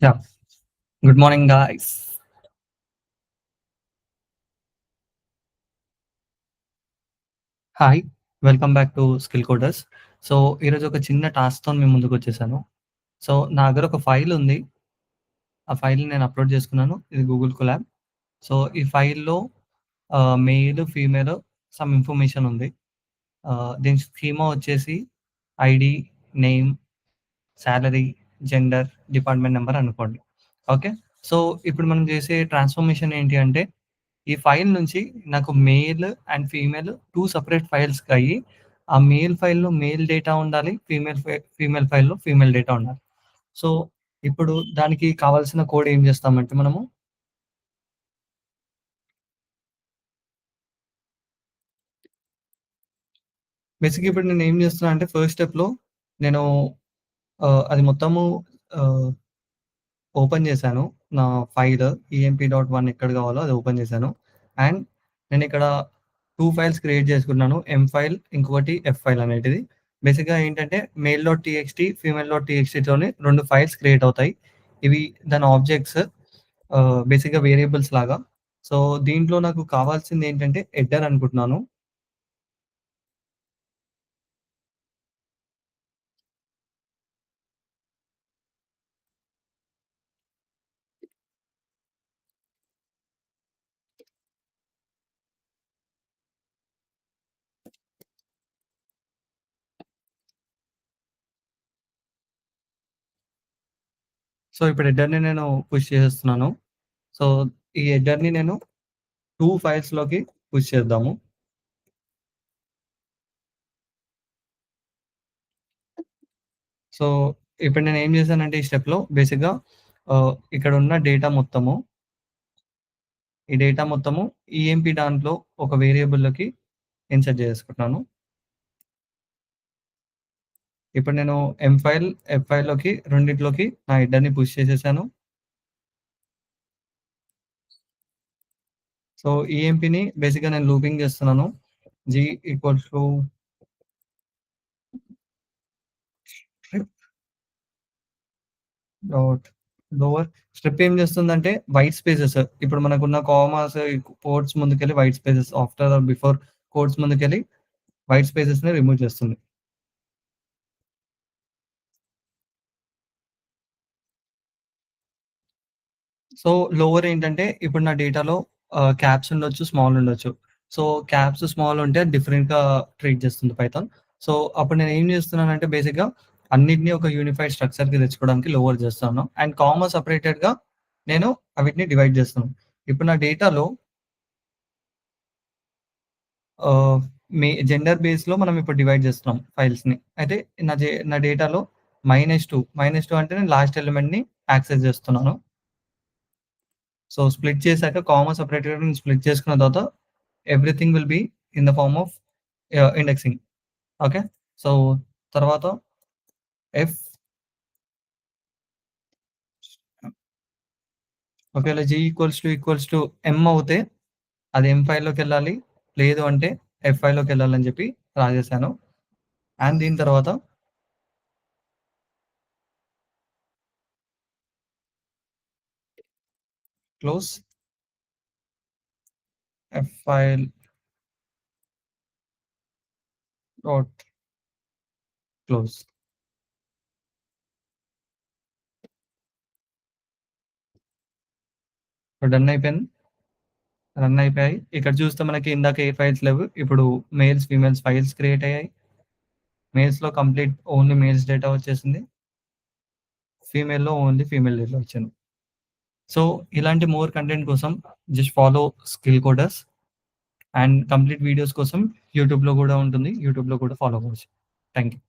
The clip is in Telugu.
Yeah. Good morning, guys. Hi. Welcome back to skill coders. So, ఈరోజు ఒక చిన్న టాస్క్‌తోని మీ ముందుకొచ్చేసాను. సో, నా దగ్గర ఒక ఫైల్ ఉంది. ఆ ఫైల్‌ని నేను అప్‌లోడ్ చేసుకున్నాను. ఇది గూగుల్ కొలాబ్. సో, ఈ ఫైల్‌లో మెయిల్, ఫీమేల్ సమ్ ఇన్ఫర్మేషన్ ఉంది. దీని స్కీమా వచ్చేసి ID, name, salary, gender, department number అనుకోండి. ఓకే. సో, ఇప్పుడు మనం చేసే ట్రాన్స్‌ఫర్మేషన్ ఏంటి అంటే ఈ ఫైల్ నుంచి నాకు మేల్ అండ్ ఫీమేల్ 2 సెపరేట్ ఫైల్స్‌కయ్యి, ఆ మేల్ ఫైల్‌లో మేల్ డేటా ఉండాలి. ఫీమేల్ ఫైల్‌లో ఫీమేల్ డేటా ఉండాలి. సో, ఇప్పుడు దానికి కావాల్సిన కోడ్ ఏం చేస్తామంటే మనము బేసిక్‌గా ఇప్పుడు నేనేం చేస్తున్నా అంటే ఫస్ట్ స్టెప్‌లో నేను అది మొత్తము ఆహ్, ఓపెన్ చేశాను. నా ఫైల్ ఈఎంపీ.1 ఎక్కడ కావాలో అది ఓపెన్ చేశాను. అండ్ నేనిక్కడ 2 ఫైల్స్ క్రియేట్ చేసుకున్నాను. ఎమ్ ఫైల్, ఇంకొకటి ఎఫ్ ఫైల్ అనేటిది. బేసిక్‌గా ఏంటంటే మేల్.టీఎక్స్‌టీ, ఫీమేల్.టీఎక్స్‌టీతోని 2 ఫైల్స్ క్రియేట్ అవుతాయి. ఇవి దాని ఆబ్జెక్ట్స్ బేసిక్‌గా వేరియబుల్స్ లాగా. సో, దీంట్లో నాకు కావాల్సిందేంటంటే హెడర్ అనుకుంటున్నాను. సో, ఇప్పుడు హెడర్‌ని నేను పుష్ చేసేస్తున్నాను. సో, ఈ హెడర్‌ని నేను 2 ఫైల్స్‌లోకి పుష్ చేద్దాము. సో, ఇప్పుడు నేనేం చేశానంటే ఈ స్టెప్‌లో బేసిక్‌గా ఇక్కడున్న డేటా మొత్తము, ఈ డేటా మొత్తము ఈఎంపీ దాంట్లో ఒక వేరియబుల్‌లోకి ఇన్సర్ట్ చేసుకుంటున్నాను. ఇప్పుడు నేను ఎమ్ ఫైల్, ఎఫ్ ఫైల్‌లోకి రెండిట్లోకి నా హెడర్‌ని పుష్ చేసేసాను. సో, ఈఎంపీని బేసిక్‌గా నేను లూపింగ్ చేస్తున్నాను. G equals to strip dot lower strip ఏం చేస్తుందంటే వైట్ స్పేసెస్ ఇప్పుడు మనకున్న కామాస్, కోట్స్ ముందుకెళ్ళి white spaces after or before quotes ముందుకెళ్ళి వైట్ స్పేసెస్‌ని రిమూవ్ చేస్తుంది. సో, లోవర్ ఏంటంటే ఇప్పుడు నా డేటాలో క్యాప్స్ ఉండొచ్చు, స్మాల్ ఉండొచ్చు. సో, క్యాప్స్, స్మాల్ ఉంటే డిఫరెంట్‌గా ట్రీట్ చేస్తుంది పైథాన్. సో, అప్పుడు నేనేం చేస్తున్నానంటే బేసిక్‌గా అన్నిటిని ఒక యూనిఫైడ్ స్ట్రక్చర్‌కి తెచ్చుకోవడానికి లోవర్ చేస్తాను. అండ్ కామా సెపరేటెడ్‌గా నేను అవిటిని డివైడ్ చేస్తున్నాను. ఇప్పుడు నా డేటాలో ఆహ్, జెండర్ బేస్‌లో మనం ఇప్పుడు డివైడ్ చేస్తున్నాం ఫైల్స్‌ని. అయితే నా డేటాలో -2 అంటే నేను లాస్ట్ ఎలిమెంట్‌ని యాక్సెస్ చేస్తున్నాను. సో, స్ప్లిట్ చేశాక కామా సెపరేటెడ్‌గా నేను స్ప్లిట్ చేసుకున్న తర్వాత everything will be in the form of indexing. Okay. So, తర్వాత ఎఫ్ ఒకవేళ ఈక్వల్స్ టు ఎమ్ అవుతే అది ఎమ్ ఫైల్‌లోకెళ్ళాలి. లేదు అంటే ఎఫ్ ఫైల్‌లోకెళ్ళాలని చెప్పి రాసేసాను. అండ్ దీని తర్వాత close F file dot close. Done అయిపోయింది. రన్ అయిపోయాయి. ఇక్కడ చూస్తే మనకి ఇందాక ఏ ఫైల్స్ లేవు. ఇప్పుడు మేల్స్, ఫీమేల్స్ ఫైల్స్ క్రియేట్ అయ్యాయి. మేల్స్‌లో కంప్లీట్ ఓన్లీ మేల్స్ డేటా వచ్చేసింది. ఫీమేల్‌లో ఓన్లీ ఫీమేల్ డేటా వచ్చింది. సో, ఇలాంటి మోర్ కంటెంట్ కోసం just follow skill coders and complete videos కోసం యూట్యూబ్‌లో గూడా ఉంటుంది. యూట్యూబ్‌లో కూడా ఫాలో అవ్వచ్చు. Thank you.